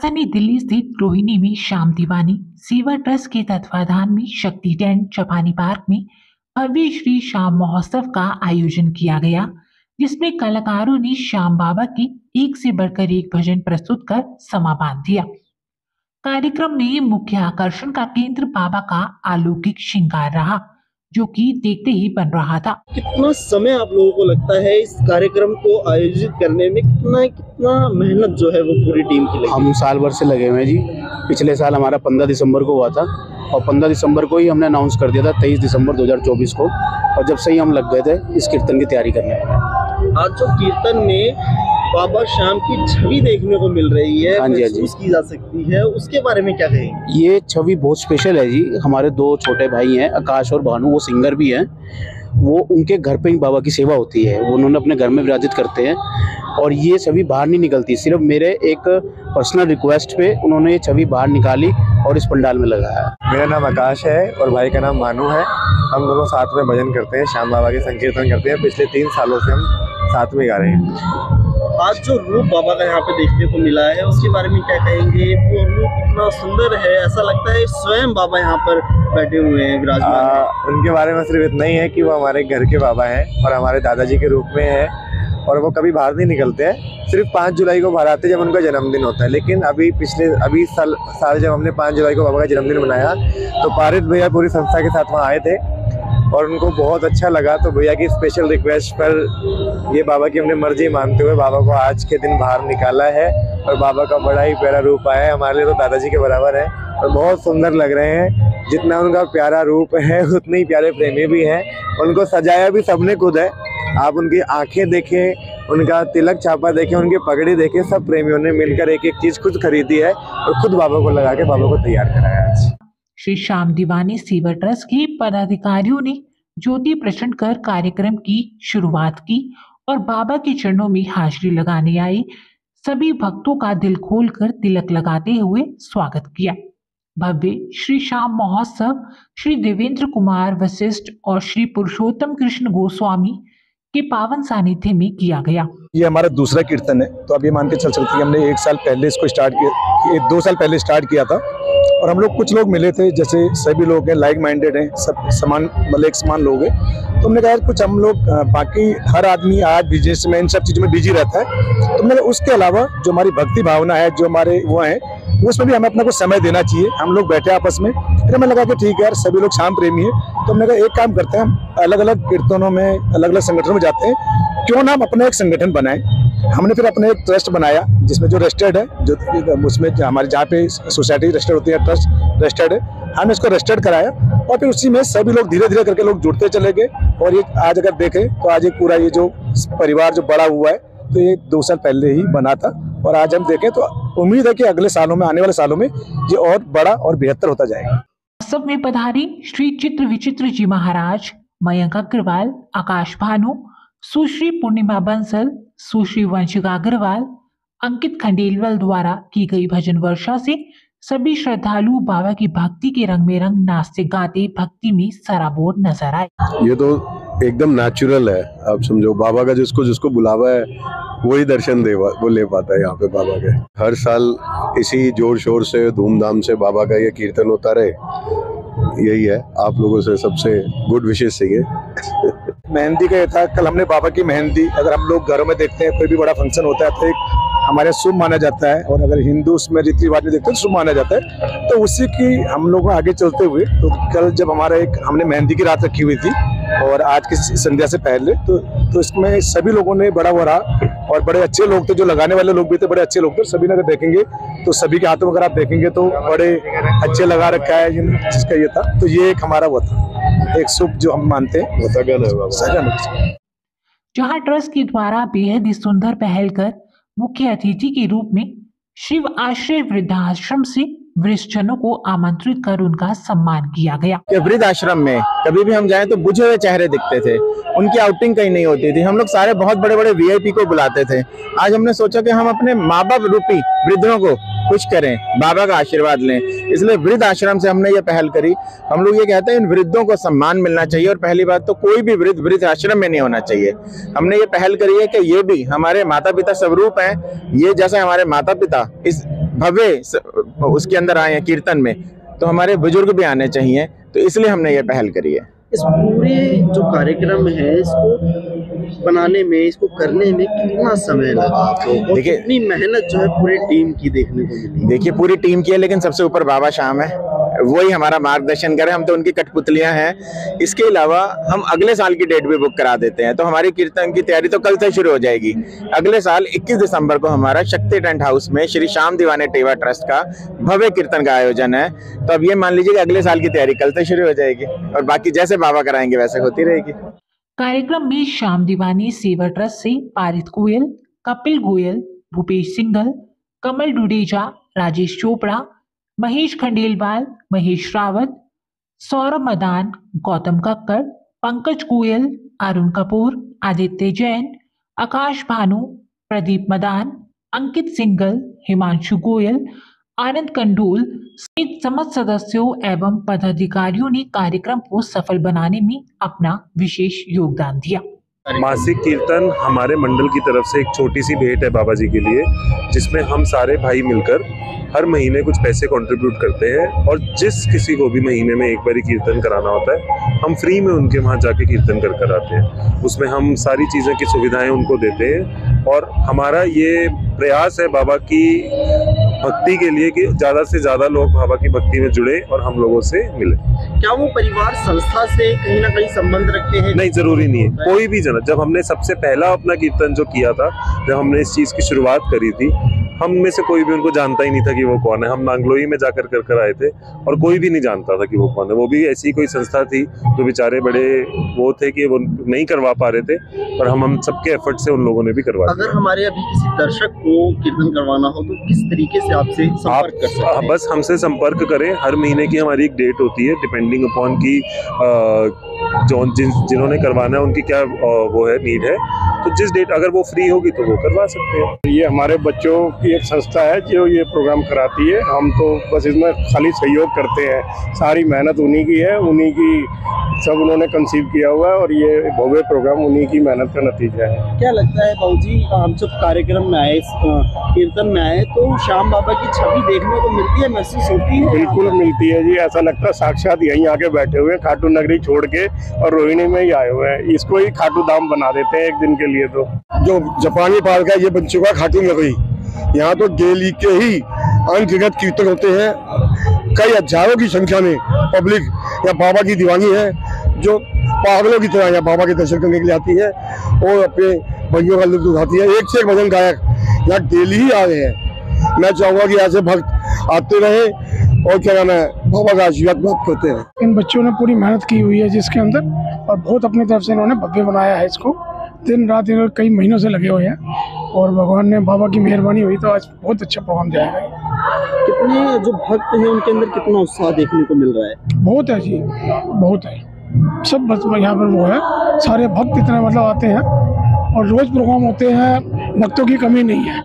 राजधानी दिल्ली स्थित रोहिणी में श्याम दीवानी सेवा ट्रस्ट के तत्वाधान में शक्ति टेंट चपानी पार्क में भव्य श्री श्याम महोत्सव का आयोजन किया गया, जिसमें कलाकारों ने श्याम बाबा की एक से बढ़कर एक भजन प्रस्तुत कर समा बांध दिया। कार्यक्रम में मुख्य आकर्षण का केंद्र बाबा का अलौकिक श्रृंगार रहा, जो कि देखते ही बन रहा था। कितना समय आप लोगों को लगता है इस कार्यक्रम को आयोजित करने में? कितना मेहनत जो है वो पूरी टीम की लगी? हम साल भर से लगे हुए हैं जी। पिछले साल हमारा 15 दिसंबर को हुआ था और 15 दिसंबर को ही हमने अनाउंस कर दिया था 23 दिसंबर 2024 को, और जब से ही हम लग गए थे इस कीर्तन की तैयारी करने में। आज जो कीर्तन में बाबा श्याम की छवि देखने को मिल रही है, महसूस की जा सकती है, उसके बारे में क्या कहेंगे? ये छवि बहुत स्पेशल है जी। हमारे 2 छोटे भाई हैं, आकाश और भानु, वो सिंगर भी हैं। वो उनके घर पे ही बाबा की सेवा होती है, वो उन्होंने अपने घर में विराजित करते हैं और ये छवि बाहर नहीं निकलती। सिर्फ मेरे एक पर्सनल रिक्वेस्ट पे उन्होंने ये छवि बाहर निकाली और इस पंडाल में लगाया। मेरा नाम आकाश है और भाई का नाम भानु है। हम दोनों साथ में भजन करते हैं, श्याम बाबा के संकीर्तन करते हैं। पिछले 3 सालों से हम साथ में गा रहे हैं। आज जो रूप बाबा का यहाँ पे देखने को मिला है, उसके बारे में क्या कहेंगे? वो रूप इतना सुंदर है, ऐसा लगता है स्वयं बाबा यहाँ पर बैठे हुए हैं, विराजमान। उनके बारे में सिर्फ इतना ही है कि वो हमारे घर के बाबा हैं और हमारे दादाजी के रूप में है, और वो कभी बाहर नहीं निकलते हैं। सिर्फ 5 जुलाई को बाहर आते हैं जब उनका जन्मदिन होता है। लेकिन अभी साल जब हमने 5 जुलाई को बाबा का जन्मदिन मनाया तो पारित भैया पूरी संस्था के साथ वहाँ आए थे और उनको बहुत अच्छा लगा। तो भैया की स्पेशल रिक्वेस्ट पर ये बाबा की हमने मर्जी मानते हुए बाबा को आज के दिन बाहर निकाला है और बाबा का बड़ा ही प्यारा रूप आया है। हमारे लिए तो दादाजी के बराबर है और बहुत सुंदर लग रहे हैं। जितना उनका प्यारा रूप है उतने ही प्यारे प्रेमी भी हैं। उनको सजाया भी सबने खुद है। आप उनकी आंखें देखें, उनका तिलक छापा देखें, उनकी पगड़ी देखें, सब प्रेमियों ने मिलकर एक एक चीज खुद खरीदी है और खुद बाबा को लगा के बाबा को तैयार कराया आज। श्री श्याम दीवानी सेवा ट्रस्ट के पदाधिकारियों ने ज्योति प्रचंड कर कार्यक्रम की शुरुआत की और बाबा के चरणों में हाजिरी लगाने आए सभी भक्तों का दिल खोलकर तिलक लगाते हुए स्वागत किया। भव्य श्री श्याम महोत्सव श्री देवेंद्र कुमार वशिष्ठ और श्री पुरुषोत्तम कृष्ण गोस्वामी के पावन सानिध्य में किया गया। ये हमारा दूसरा कीर्तन है, तो अब ये मान के चल सकते हैं हमने 1 साल पहले इसको स्टार्ट किया, 2 साल पहले स्टार्ट किया था और हम लोग कुछ लोग मिले थे, जैसे सभी लोग हैं लाइक माइंडेड हैं, सब समान मतलब एक समान लोग हैं। तो हमने कहा कुछ हम लोग बाकी हर आदमी आज बिजनेस में इन सब चीज़ों में बिजी रहता है, तो हमने उसके अलावा जो हमारी भक्ति भावना है, जो हमारे वो हैं, उसमें भी हमें अपना कुछ समय देना चाहिए। हम लोग बैठे आपस में, फिर हमें लगा कि ठीक है यार सभी लोग श्याम प्रेमी हैं, तो हमने कहा एक काम करते हैं, हम अलग अलग कीर्तनों में अलग अलग संगठनों में जाते हैं, क्यों ना हम अपना एक संगठन बनाएं। हमने फिर अपने एक ट्रस्ट बनाया जिसमें जो रजिस्टर्ड है, जो उसमें हमारे जहाँ पे सोसाइटी रजिस्टर्ड होती है, ट्रस्ट रजिस्टर्ड है, हमने इसको रजिस्टर्ड कराया और फिर उसी में सभी लोग धीरे धीरे करके लोग जुड़ते चले गए। और ये आज अगर देखें तो आज एक पूरा ये जो परिवार जो बड़ा हुआ है, तो ये 2 साल पहले ही बना था और आज हम देखें तो उम्मीद है कि अगले सालों में, आने वाले सालों में ये और बड़ा और बेहतर होता जाएगा। सब में पधारी श्री चित्र विचित्र जी महाराज, मयंक अग्रवाल, आकाश भानु, सुश्री पूर्णिमा बंसल, सुश्री वंशिका अग्रवाल, अंकित खंडेलवाल द्वारा की गई भजन वर्षा से सभी श्रद्धालु बाबा की भक्ति के रंग में रंग नाचते गाते भक्ति में सराबोर नजर आए। ये तो एकदम नेचुरल है, आप समझो बाबा का जिसको बुलावा है वही दर्शन वो ले पाता है यहाँ पे बाबा के। हर साल इसी जोर शोर से धूमधाम से बाबा का ये कीर्तन होता रहे, यही है। आप लोगों से सबसे गुड विशेष चाहिए। मेहंदी का ये था, कल हमने बाबा की मेहंदी, अगर हम लोग घरों में देखते हैं कोई भी बड़ा फंक्शन होता है तो एक हमारे शुभ माना जाता है, और अगर हिंदू उसमें रीति रिवाज में देखते हैं तो शुभ माना जाता है। तो उसी की हम लोग आगे चलते हुए तो कल जब हमारा हमने मेहंदी की रात रखी हुई थी और आज की संध्या से पहले तो इसमें सभी लोगों ने बड़ा वो रहा और बड़े अच्छे लोग थे, जो लगाने वाले लोग भी थे बड़े अच्छे लोग थे। सभी ने अगर देखेंगे तो सभी के हाथों में अगर आप देखेंगे तो बड़े अच्छे लगा रखा है जिसका ये था। तो ये एक हमारा वो था, एक शुभ जो हम मानते हैं, जहाँ ट्रस्ट के द्वारा बेहद ही सुंदर पहल कर मुख्य अतिथि के रूप में शिव आश्रय वृद्धाश्रम से वृद्धजनों को आमंत्रित कर उनका सम्मान किया गया। वृद्ध आश्रम में कभी भी हम जाएं तो बुझे हुए चेहरे दिखते थे, उनकी आउटिंग कहीं नहीं होती थी। हम लोग सारे बहुत बड़े बड़े वीआईपी को बुलाते थे। आज हमने सोचा कि हम अपने माँ बाप रूपी वृद्धों को खुश करें, बाबा का आशीर्वाद लें, इसलिए वृद्ध आश्रम से हमने ये पहल करी। हम लोग ये कहते हैं इन वृद्धों को सम्मान मिलना चाहिए और पहली बात तो कोई भी वृद्ध वृद्ध आश्रम में नहीं होना चाहिए। हमने ये पहल करी है कि ये भी हमारे माता पिता स्वरूप हैं। ये जैसे हमारे माता पिता इस भव्य उसके अंदर आए हैं कीर्तन में, तो हमारे बुजुर्ग भी आने चाहिए, तो इसलिए हमने ये पहल करी है। इस पूरे जो कार्यक्रम है इसको बनाने में, इसको करने में कितना समय लगा आपको? देखिए कितनी मेहनत जो है पूरी टीम की देखने को मिली। देखिए पूरी टीम की है, लेकिन सबसे ऊपर बाबा श्याम है, वही हमारा मार्गदर्शन करे, हम तो उनकी कठपुतलियां हैं। इसके अलावा हम अगले साल की डेट भी बुक करा देते हैं, तो हमारी कीर्तन की तैयारी तो कल से शुरू हो जाएगी। अगले साल 21 दिसंबर को हमारा शक्ति टेंट हाउस में श्री श्याम दीवाने टेवा ट्रस्ट का भव्य कीर्तन का आयोजन है। तो अब ये मान लीजिए कि अगले साल की तैयारी कल से शुरू हो जाएगी, और बाकी जैसे बाबा कराएंगे वैसे होती रहेगी। कार्यक्रम में श्याम दीवानी सेवा ट्रस्ट से पारित गोयल, कपिल गोयल, भूपेश सिंघल, कमल डुडेजा, राजेश चोपड़ा, महेश खंडेलवाल, महेश रावत, सौरभ मदान, गौतम कक्कड़, पंकज गोयल, अरुण कपूर, आदित्य जैन, आकाश भानु, प्रदीप मदान, अंकित सिंघल, हिमांशु गोयल, आनंद कंडोल सहित समस्त सदस्यों एवं पदाधिकारियों ने कार्यक्रम को सफल बनाने में अपना विशेष योगदान दिया। मासिक कीर्तन हमारे मंडल की तरफ से एक छोटी सी भेंट है बाबा जी के लिए, जिसमें हम सारे भाई मिलकर हर महीने कुछ पैसे कंट्रीब्यूट करते हैं, और जिस किसी को भी महीने में एक बारी कीर्तन कराना होता है हम फ्री में उनके वहाँ जाके कीर्तन कर आते हैं। उसमें हम सारी चीज़ें की सुविधाएं उनको देते हैं, और हमारा ये प्रयास है बाबा की भक्ति के लिए कि ज़्यादा से ज़्यादा लोग बाबा की भक्ति में जुड़े और हम लोगों से मिले। क्या वो परिवार संस्था से कहीं ना कहीं संबंध रखते हैं? नहीं, जरूरी नहीं है। कोई भी जना, जब हमने सबसे पहला अपना कीर्तन जो किया था, जब हमने इस चीज़ की शुरुआत करी थी, हम में से कोई भी उनको जानता ही नहीं था कि वो कौन है। हम नांगलोई में जाकर कर आए थे और कोई भी नहीं जानता था कि वो कौन है। वो भी ऐसी कोई संस्था थी जो बेचारे बड़े वो थे कि वो नहीं करवा पा रहे थे, पर हम सबके एफर्ट से उन लोगों ने भी करवा दिया। अगर हमारे अभी किसी दर्शक को कीर्तन करवाना हो तो किस तरीके से आपसे संपर्क कर सकते हैं? बस हमसे संपर्क करें। हर महीने की हमारी एक डेट होती है, डिपेंडिंग अपॉन की जिन्होंने करवाना है उनकी क्या वो है, नीड है, तो जिस डेट अगर वो फ्री होगी तो वो करवा सकते हैं। ये हमारे बच्चों की एक संस्था है जो ये प्रोग्राम कराती है, हम तो बस इसमें खाली सहयोग करते हैं। सारी मेहनत उन्हीं की है, उन्हीं की सब उन्होंने कंसीव किया हुआ है, और ये भव्य प्रोग्राम उन्हीं की मेहनत का नतीजा है। क्या लगता है बाबूजी, हम जब कार्यक्रम में आए, कीर्तन में आए, तो श्याम बाबा की छवि देखने को मिलती है, महसूस होती है? बिल्कुल मिलती है जी, ऐसा लगता है साक्षात यहीं आके बैठे हुए हैं, खाटू नगरी छोड़ के और रोहिणी में ही आए हुए हैं। इसको ही खाटू धाम बना देते हैं एक दिन के लिए। तो जो जापानी पार्क है ये बन चुका है खाटू नगरी। यहाँ तो डेली के ही अनगिनत कीर्तन होते हैं, कई हजारों की संख्या में पब्लिक या बाबा की दीवानी है जो पागलों की तरह यहाँ बाबा के दर्शन करने के लिए आती है और अपने भजनों का लुत्फ उठाती है। एक से एक भजन गायक यहाँ डेली ही आ रहे हैं। मैं चाहूँगा कि ऐसे भक्त आते रहे और क्या नाम है, बाबा का आशीर्वाद प्राप्त करते हैं। इन बच्चों ने पूरी मेहनत की हुई है जिसके अंदर, और बहुत अपनी तरफ से इन्होंने भव्य बनाया है इसको। दिन रात इन्होंने कई महीनों से लगे हुए हैं, और भगवान ने, बाबा की मेहरबानी हुई तो आज बहुत अच्छा प्रोग्राम जाएगा। कितने जो भक्त हैं उनके अंदर कितना उत्साह देखने को मिल रहा है? बहुत है जी, बहुत है। सब बस यहाँ पर वो है, सारे भक्त इतने मतलब आते हैं, और रोज प्रोग्राम होते हैं, भक्तों की कमी नहीं है।